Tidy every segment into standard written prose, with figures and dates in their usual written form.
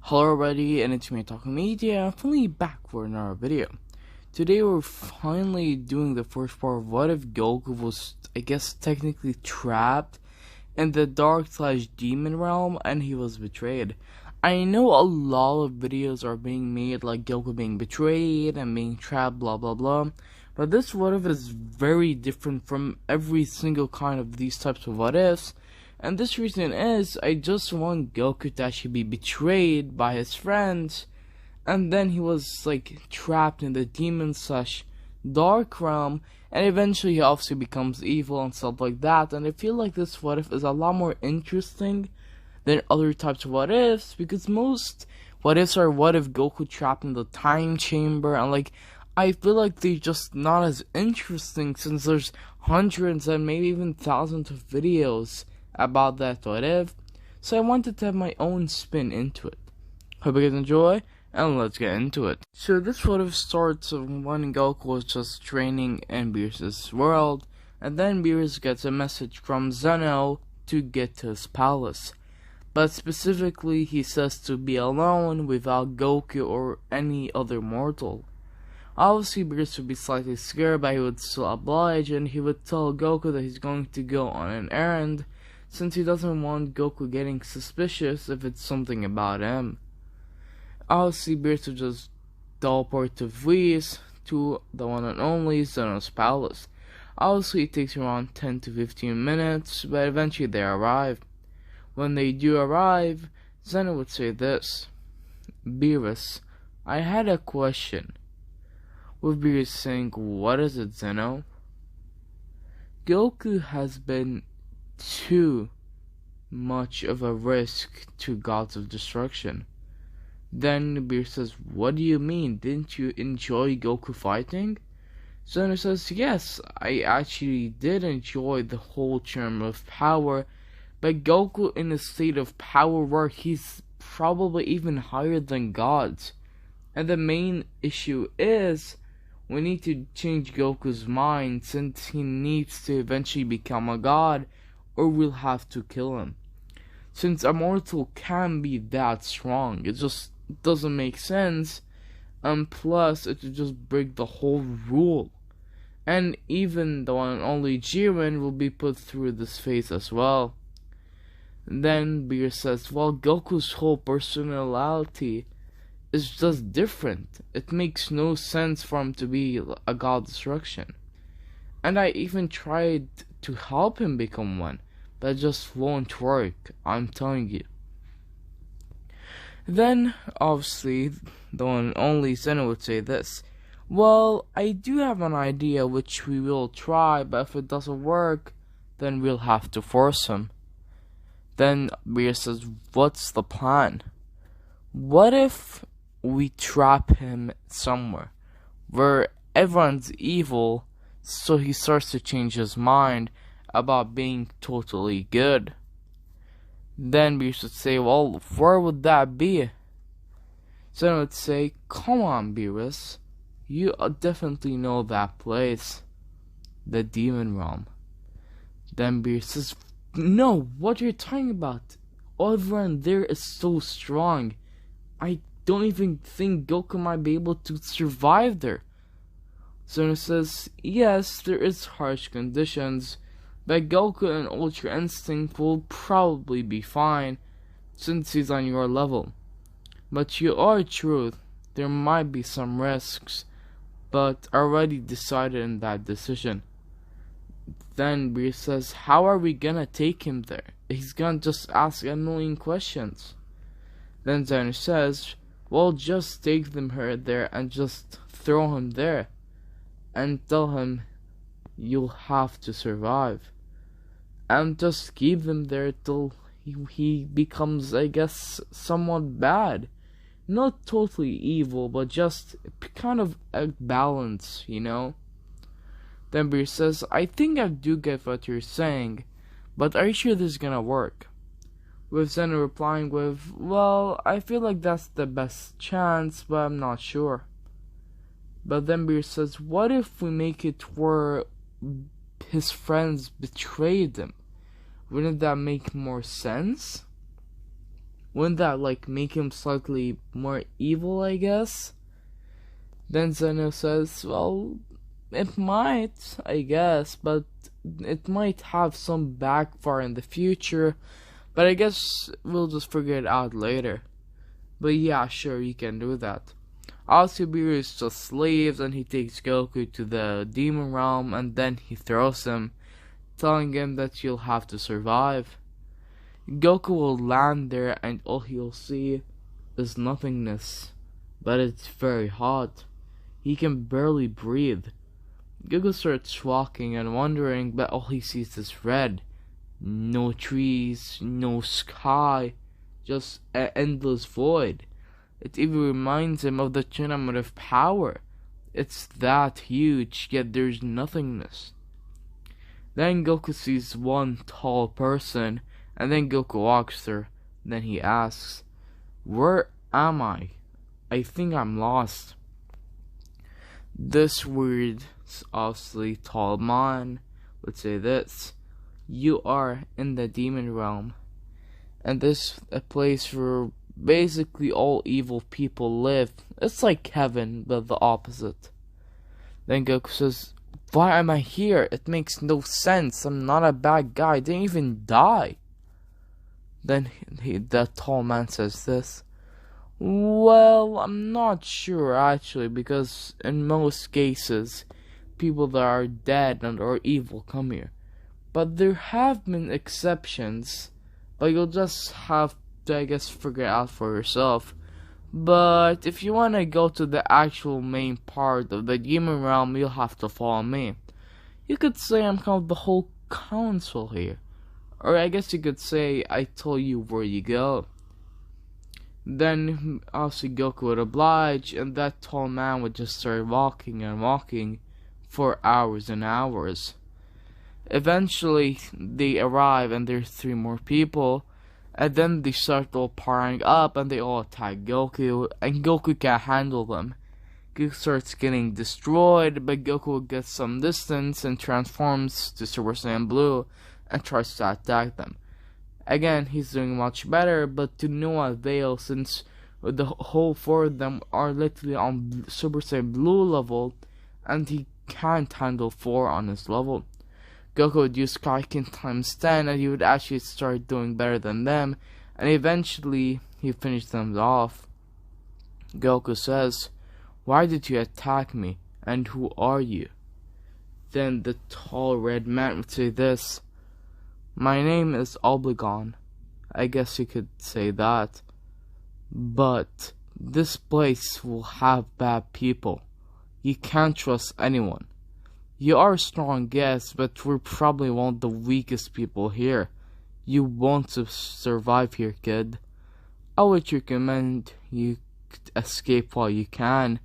Hello everybody, and it's me Talking Media, finally back for another video. Today we're finally doing the first part of what if Goku was, I guess, technically trapped in the dark/demon realm and he was betrayed. I know a lot of videos are being made like Goku being betrayed and being trapped, blah blah blah, but this what if is very different from every single kind of these types of what ifs. And this reason is, I just want Goku to actually be betrayed by his friends, and then he was like trapped in the demon/dark realm, and eventually he obviously becomes evil and stuff like that. And I feel like this what if is a lot more interesting than other types of what ifs, because most what ifs are what if Goku trapped in the time chamber, and like I feel like they're just not as interesting since there's hundreds and maybe even thousands of videos about that what if, so I wanted to have my own spin into it. Hope you guys enjoy, and let's get into it. So this what if starts when Goku was just training in Beerus' world, and then Beerus gets a message from Zeno to get to his palace. But specifically he says to be alone without Goku or any other mortal. Obviously Beerus would be slightly scared, but he would still oblige, and he would tell Goku that he's going to go on an errand, since he doesn't want Goku getting suspicious if it's something about him. Obviously, Beerus would just teleport to Whis, to the one and only Zeno's palace. Obviously, it takes around 10 to 15 minutes, but eventually they arrive. When they do arrive, Zeno would say this: Beerus, I had a question. With Beerus saying, what is it, Zeno? Goku has been too much of a risk to gods of destruction. Then Beerus says, what do you mean? Didn't you enjoy Goku fighting? Zeno says, yes, I actually did enjoy the whole term of power, but Goku in a state of power where he's probably even higher than gods. And the main issue is, we need to change Goku's mind since he needs to eventually become a god, or we'll have to kill him. Since a mortal can be that strong, it just doesn't make sense, and plus it would just break the whole rule. And even the one and only Jiren will be put through this phase as well. Then Beerus says, well, Goku's whole personality is just different. It makes no sense for him to be a god of destruction. And I even tried to help him become one, but it just won't work, I'm telling you. Then, obviously, the one and only Zeno would say this: well, I do have an idea which we will try, but if it doesn't work, then we'll have to force him. Then Beerus says, what's the plan? What if we trap him somewhere where everyone's evil, so he starts to change his mind about being totally good? Then Beerus would say, well, where would that be? Zeno would say, come on, Beerus, you definitely know that place, the demon realm. Then Beerus says, no, what are you talking about? Everyone there is so strong. I don't even think Goku might be able to survive there. Zeno says, yes, there is harsh conditions, but Goku and Ultra Instinct will probably be fine, since he's on your level. But you are true, there might be some risks, but already decided in that decision. Then Beerus says, how are we gonna take him there? He's gonna just ask a million questions. Then Zeno says, well, just take them there and just throw him there, and tell him you'll have to survive, and just keep them there till he becomes, I guess, somewhat bad. Not totally evil, but just kind of a balance, you know? Then Beerus says, I think I do get what you're saying, but are you sure this is gonna work? With Zeno replying with, well, I feel like that's the best chance, but I'm not sure. But then Beerus says, what if we make it where his friends betrayed him? Wouldn't that make more sense? Wouldn't that like make him slightly more evil, I guess? Then Zeno says, well, it might, I guess, but it might have some backfire in the future, but I guess we'll just figure it out later. But yeah, sure, you can do that. Alcibiades just leaves and he takes Goku to the demon realm and then he throws him, telling him that you'll have to survive. Goku will land there and all he'll see is nothingness, but it's very hot. He can barely breathe. Goku starts walking and wandering, but all he sees is red. No trees, no sky, just an endless void. It even reminds him of the Tournament of Power. It's that huge, yet there's nothingness. Then Goku sees one tall person, and then Goku walks there. Then he asks, "Where am I? I think I'm lost." This weird, obviously tall man would say this: "You are in the demon realm, and this a place where basically all evil people live. It's like heaven, but the opposite." Then Goku says, "Why am I here? It makes no sense. I'm not a bad guy. I didn't even die." Then the tall man says this: "Well, I'm not sure actually, because in most cases, people that are dead and are evil come here. But there have been exceptions, but you'll just have to, I guess, figure it out for yourself. But if you want to go to the actual main part of the demon realm, you'll have to follow me. You could say I'm kind of the whole council here. Or I guess you could say I told you where you go." Then obviously Goku would oblige, and that tall man would just start walking and walking for hours and hours. Eventually they arrive and there's 3 more people, and then they start all powering up and they all attack Goku, and Goku can't handle them. Goku starts getting destroyed, but Goku gets some distance and transforms to Super Saiyan Blue and tries to attack them. Again, he's doing much better, but to no avail, since the whole 4 of them are literally on Super Saiyan Blue level, and he can't handle 4 on his level. Goku would use Kaioken times 10, and he would actually start doing better than them, and eventually he finished them off. Goku says, "Why did you attack me, and who are you?" Then the tall red man would say this: "My name is Obligon. I guess you could say that. But this place will have bad people. You can't trust anyone. You are a strong guest, but we're probably one of the weakest people here. You won't survive here, kid. I would recommend you escape while you can.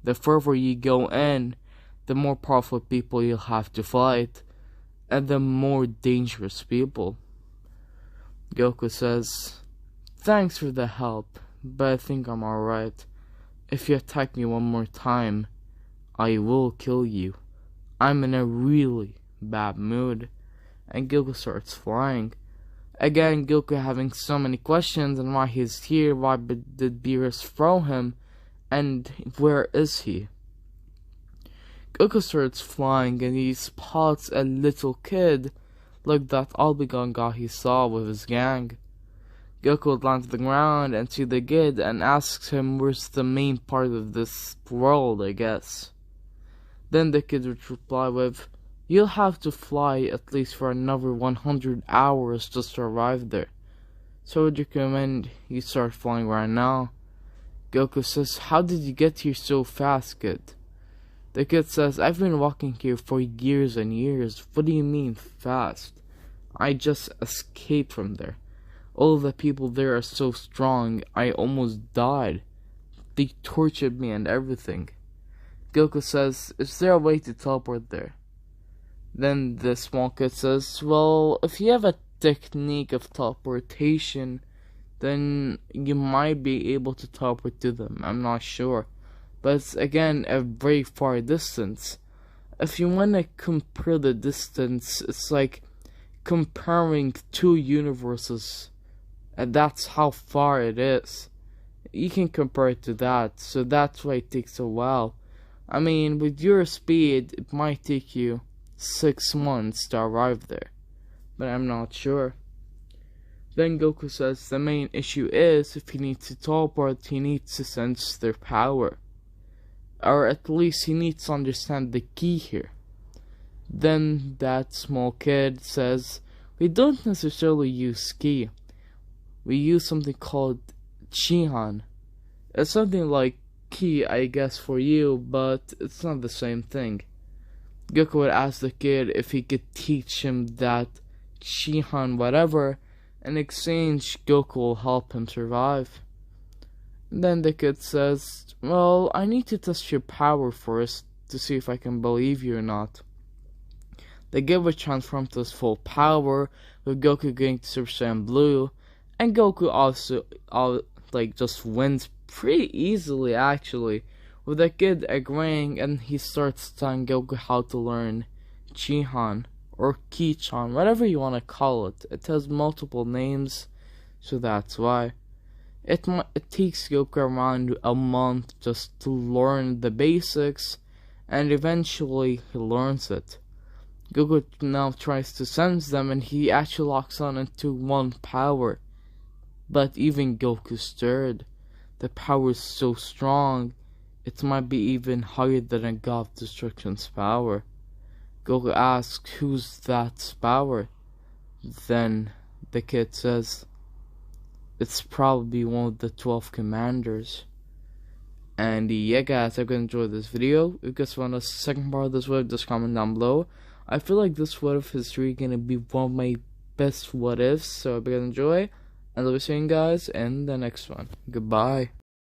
The further you go in, the more powerful people you'll have to fight, and the more dangerous people." Goku says, "Thanks for the help, but I think I'm alright. If you attack me one more time, I will kill you. I'm in a really bad mood." And Goku starts flying. Again, Goku having so many questions on why he's here, why did Beerus throw him, and where is he? Goku starts flying and he spots a little kid like that Obligon guy he saw with his gang. Goku would land to the ground and see the kid and asks him where's the main part of this world, I guess. Then the kid would reply with, "You'll have to fly at least for another 100 hours just to arrive there. So I would recommend you start flying right now." Goku says, "How did you get here so fast, kid?" The kid says, "I've been walking here for years and years." "What do you mean, fast?" "I just escaped from there. All of the people there are so strong, I almost died. They tortured me and everything." Goku says, "Is there a way to teleport there?" Then the small kid says, "Well, if you have a technique of teleportation, then you might be able to teleport to them. I'm not sure. But it's again a very far distance. If you want to compare the distance, it's like comparing 2 universes And that's how far it is. You can compare it to that, so that's why it takes a while. I mean, with your speed, it might take you 6 months to arrive there, but I'm not sure. Then Goku says the main issue is if he needs to teleport, he needs to sense their power. Or at least he needs to understand the key here. Then that small kid says, we don't necessarily use ki. We use something called Chihan. It's something like ki, I guess, for you, but it's not the same thing. Goku would ask the kid if he could teach him that Chihan whatever. In exchange, Goku will help him survive. Then the kid says, well, I need to test your power first to see if I can believe you or not. They give a transform to his full power, with Goku getting to Super Saiyan Blue, and Goku also just wins pretty easily actually, with the kid agreeing, and he starts telling Goku how to learn Chihan. Or Ki-chan, whatever you want to call it. It has multiple names, so that's why. It takes Goku around a month just to learn the basics, and eventually he learns it. Goku now tries to sense them, and he actually locks on into one power. But even Goku's stirred. The power is so strong, it might be even higher than a God of Destruction's power. Goku asks, who's that power? Then the kid says, it's probably one of the 12 commanders. And yeah guys, I hope you enjoyed this video. If you guys want a second part of this what if, just comment down below. I feel like this what if is really gonna be one of my best what ifs, so I hope you guys enjoy. And I'll be seeing you guys in the next one. Goodbye.